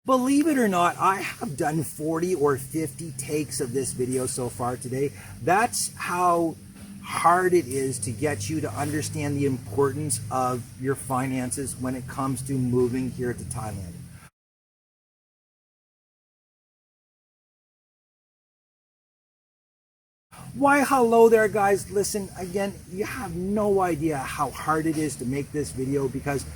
Believe it or not, I have done 40 or 50 takes of this video so far today. That's how hard it is to get you to understand the importance of your finances when it comes to moving here to Thailand. Why, hello there, guys. Listen, again, you have no idea how hard it is to make this video, because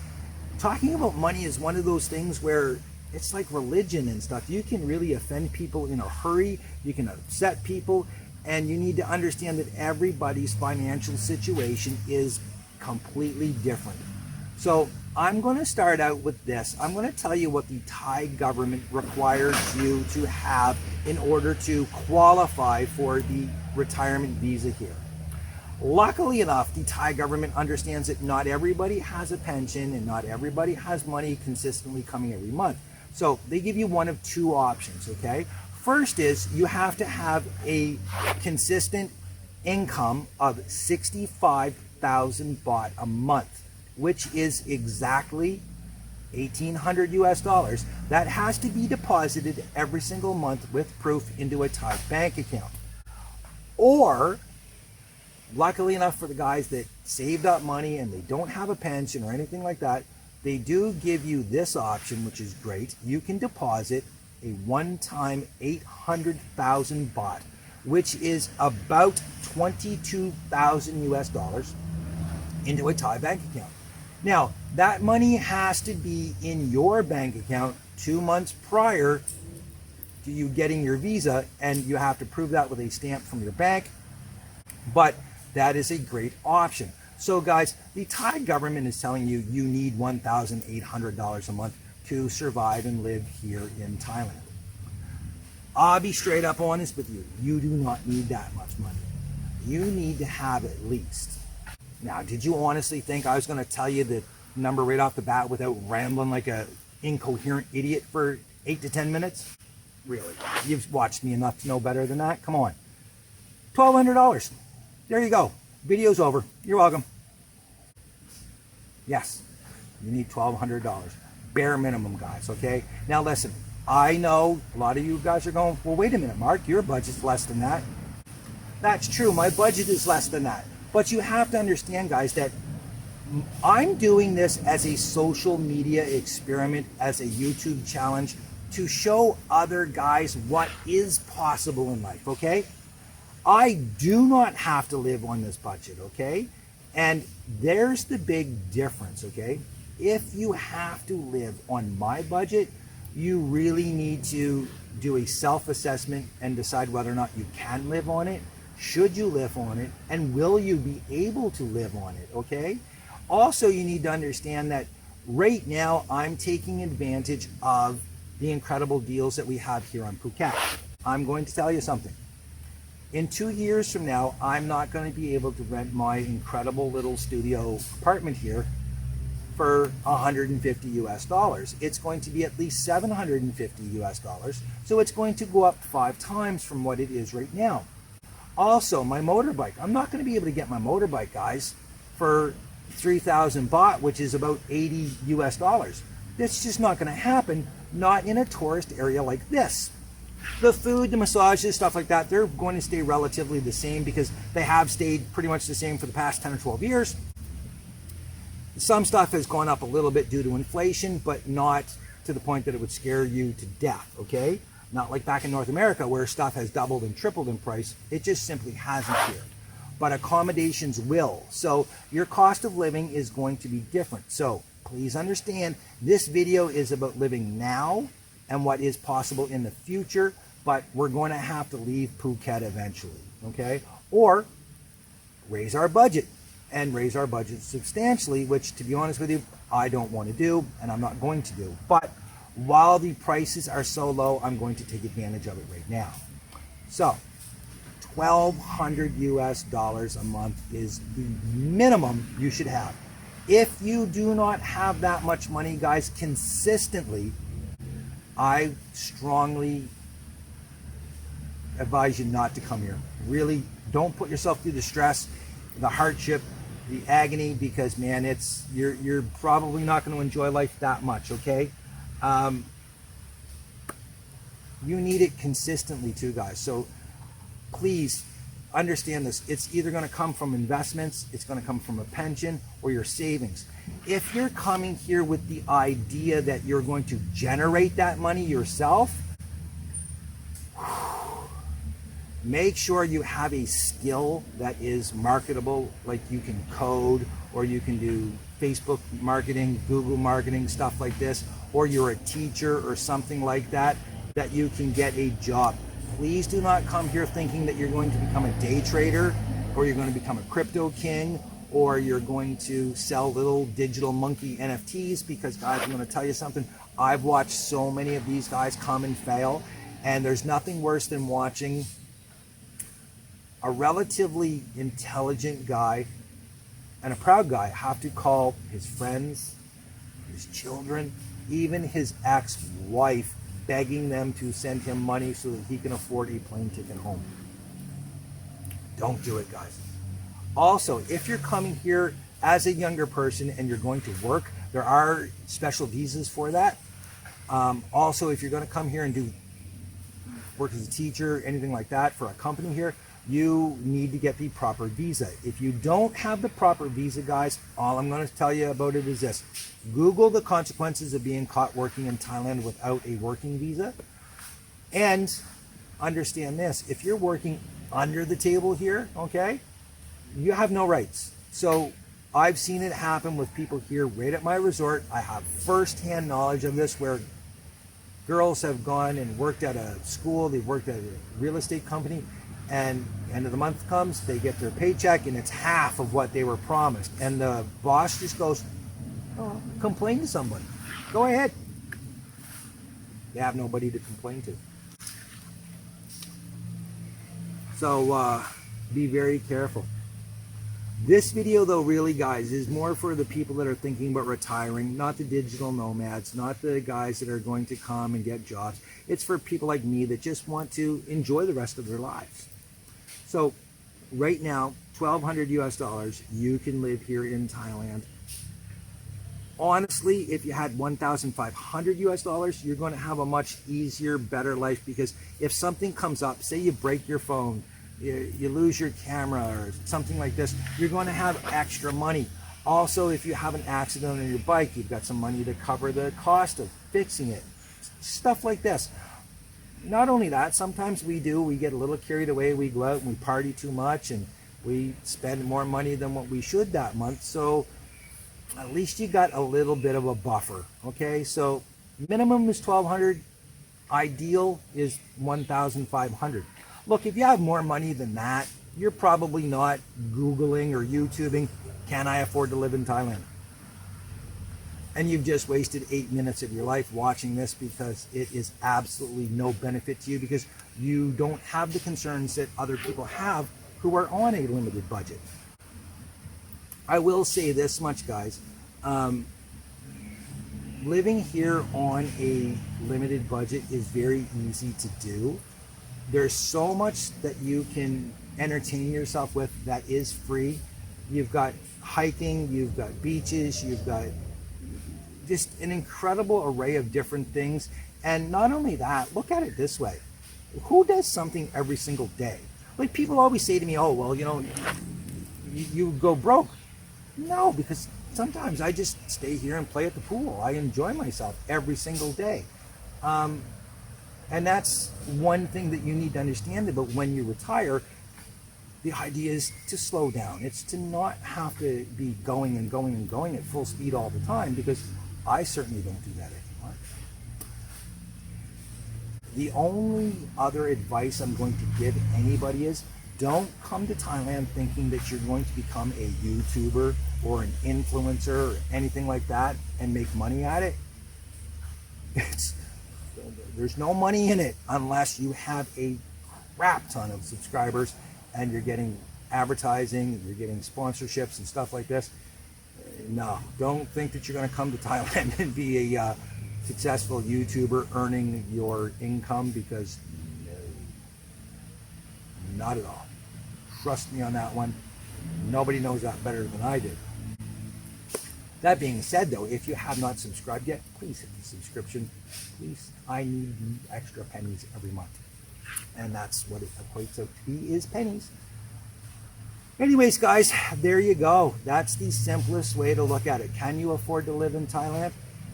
talking about money is one of those things where it's like religion and stuff. You can really offend people in a hurry. You can upset people, and you need to understand that everybody's financial situation is completely different. So I'm going to start out with this. I'm going to tell you what the Thai government requires you to have in order to qualify for the retirement visa here. Luckily enough, the Thai government understands that not everybody has a pension and not everybody has money consistently coming every month. So they give you one of two options, okay? First is you have to have a consistent income of 65,000 baht a month, which is exactly 1,800 US dollars. That has to be deposited every single month with proof into a Thai bank account. Or, luckily enough for the guys that saved up money and they don't have a pension or anything like that, they do give you this option, which is great. You can deposit a one-time 800,000 baht, which is about 22,000 US dollars, into a Thai bank account. Now, that money has to be in your bank account 2 months prior to you getting your visa, and you have to prove that with a stamp from your bank. But that is a great option. So guys, the Thai government is telling you you need $1,800 a month to survive and live here in Thailand. I'll be straight up honest with you. You do not need that much money. You need to have at least. Now, did you honestly think I was going to tell you the number right off the bat without rambling like a incoherent idiot for 8 to 10 minutes? Really? You've watched me enough to know better than that? Come on. $1,200. There you go. Video's over. You're welcome. Yes, you need $1,200. Bare minimum, guys, okay? Now listen, I know a lot of you guys are going, well, wait a minute, Mark, your budget's less than that. That's true, my budget is less than that. But you have to understand, guys, that I'm doing this as a social media experiment, as a YouTube challenge, to show other guys what is possible in life, okay? I do not have to live on this budget, okay? And there's the big difference, okay? If you have to live on my budget, you really need to do a self-assessment and decide whether or not you can live on it. Should you live on it? And will you be able to live on it, okay? Also, you need to understand that right now I'm taking advantage of the incredible deals that we have here on Phuket. I'm going to tell you something. In 2 years from now, I'm not going to be able to rent my incredible little studio apartment here for 150 US dollars. It's going to be at least 750 US dollars. So it's going to go up 5 times from what it is right now. Also, my motorbike. I'm not going to be able to get my motorbike, guys, for 3,000 baht, which is about 80 US dollars. That's just not going to happen, not in a tourist area like this. The food, the massages, stuff like that, they're going to stay relatively the same because they have stayed pretty much the same for the past 10 or 12 years. Some stuff has gone up a little bit due to inflation, but not to the point that it would scare you to death, okay? Not like back in North America where stuff has doubled and tripled in price. It just simply hasn't here. But accommodations will. So your cost of living is going to be different. So please understand, this video is about living now and what is possible in the future, but we're going to have to leave Phuket eventually, okay? Or raise our budget, and raise our budget substantially, which, to be honest with you, I don't want to do, and I'm not going to do. But while the prices are so low, I'm going to take advantage of it right now. So 1,200 US dollars a month is the minimum you should have. If you do not have that much money, guys, consistently, I strongly advise you not to come here. Really, don't put yourself through the stress, the hardship, the agony, because man, you're probably not going to enjoy life that much, okay? You need it consistently too, guys. So please understand this. It's either going to come from investments, it's going to come from a pension, or your savings. If you're coming here with the idea that you're going to generate that money yourself, make sure you have a skill that is marketable, like you can code, or you can do Facebook marketing, Google marketing, stuff like this, or you're a teacher or something like that, that you can get a job. Please do not come here thinking that you're going to become a day trader, or you're going to become a crypto king, or you're going to sell little digital monkey NFTs, because guys, I'm going to tell you something. I've watched so many of these guys come and fail, and there's nothing worse than watching a relatively intelligent guy and a proud guy have to call his friends, his children, even his ex-wife, begging them to send him money so that he can afford a plane ticket home. Don't do it, guys. Also, if you're coming here as a younger person and you're going to work, there are special visas for that. Also, if you're going to come here and do work as a teacher, anything like that for a company here, you need to get the proper visa. If you don't have the proper visa, guys, all I'm going to tell you about it is this. Google the consequences of being caught working in Thailand without a working visa. And understand this, if you're working under the table here, okay, you have no rights. So I've seen it happen with people here right at my resort. I have firsthand knowledge of this, where girls have gone and worked at a school, they've worked at a real estate company, and end of the month comes, they get their paycheck and it's half of what they were promised. And the boss just goes, oh, complain to somebody. Go ahead. They have nobody to complain to. So be very careful. This video though, really guys, is more for the people that are thinking about retiring, not the digital nomads, not the guys that are going to come and get jobs. It's for people like me that just want to enjoy the rest of their lives. So right now, $1,200 US, you can live here in Thailand. Honestly, if you had $1,500 US, you're going to have a much easier, better life, because if something comes up, say you break your phone, you lose your camera or something like this, you're going to have extra money. Also, if you have an accident on your bike, you've got some money to cover the cost of fixing it. Stuff like this. Not only that, sometimes we get a little carried away, we go out and we party too much and we spend more money than what we should that month. So at least you got a little bit of a buffer, okay? So minimum is $1,200, ideal is $1,500. Look, if you have more money than that, you're probably not Googling or YouTubing, can I afford to live in Thailand? And you've just wasted 8 minutes of your life watching this, because it is absolutely no benefit to you, because you don't have the concerns that other people have who are on a limited budget. I will say this much, guys. Living here on a limited budget is very easy to do. There's so much that you can entertain yourself with that is free. You've got hiking, you've got beaches, you've got just an incredible array of different things. And not only that, look at it this way. Who does something every single day? Like, people always say to me, oh, well, you know, you go broke. No, because sometimes I just stay here and play at the pool. I enjoy myself every single day. And that's one thing that you need to understand about when you retire. The idea is to slow down. It's to not have to be going and going and going at full speed all the time, because I certainly don't do that anymore. The only other advice I'm going to give anybody is, don't come to Thailand thinking that you're going to become a YouTuber or an influencer or anything like that and make money at it. There's no money in it unless you have a crap ton of subscribers and you're getting advertising, you're getting sponsorships and stuff like this. No, don't think that you're going to come to Thailand and be a successful YouTuber earning your income, because not at all. Trust me on that one. Nobody knows that better than I did. That being said, though, if you have not subscribed yet, please hit the subscription. Please, I need the extra pennies every month. And that's what it equates out to be, is pennies. Anyways, guys, there you go. That's the simplest way to look at it. Can you afford to live in Thailand?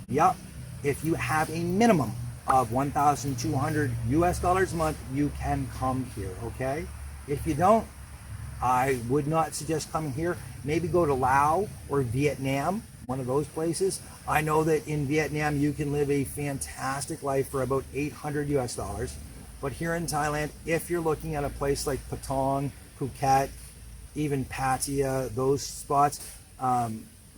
Yep. If you have a minimum of 1,200 US dollars a month, you can come here, okay? If you don't, I would not suggest coming here. Maybe go to Laos or Vietnam, one of those places. I know that in Vietnam you can live a fantastic life for about 800 US dollars. But here in Thailand, if you're looking at a place like Patong, Phuket, even Pattaya, those spots,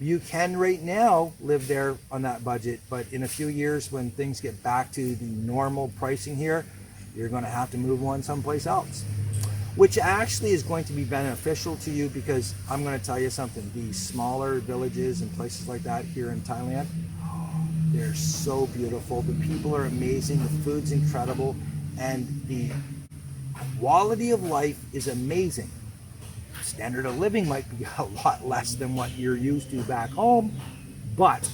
you can right now live there on that budget. But in a few years, when things get back to the normal pricing here, you're going to have to move on someplace else, which actually is going to be beneficial to you, because I'm going to tell you something. These smaller villages and places like that here in Thailand, they're so beautiful. The people are amazing. The food's incredible. And the quality of life is amazing. Standard of living might be a lot less than what you're used to back home, but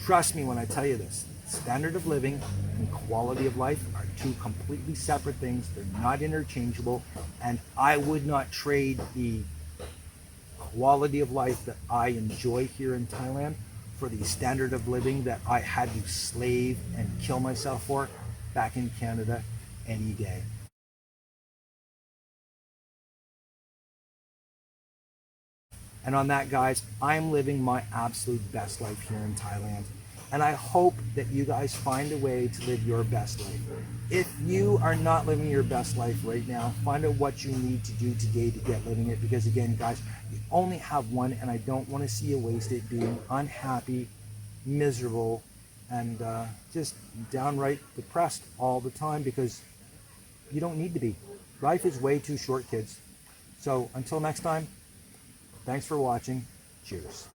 trust me when I tell you this, standard of living and quality of life are two completely separate things. They're not interchangeable, and I would not trade the quality of life that I enjoy here in Thailand for the standard of living that I had to slave and kill myself for back in Canada any day. And on that, guys, I'm living my absolute best life here in Thailand. And I hope that you guys find a way to live your best life. If you are not living your best life right now, find out what you need to do today to get living it. Because again, guys, you only have one, and I don't want to see you waste it being unhappy, miserable, and just downright depressed all the time, because you don't need to be. Life is way too short, kids. So until next time, thanks for watching. Cheers.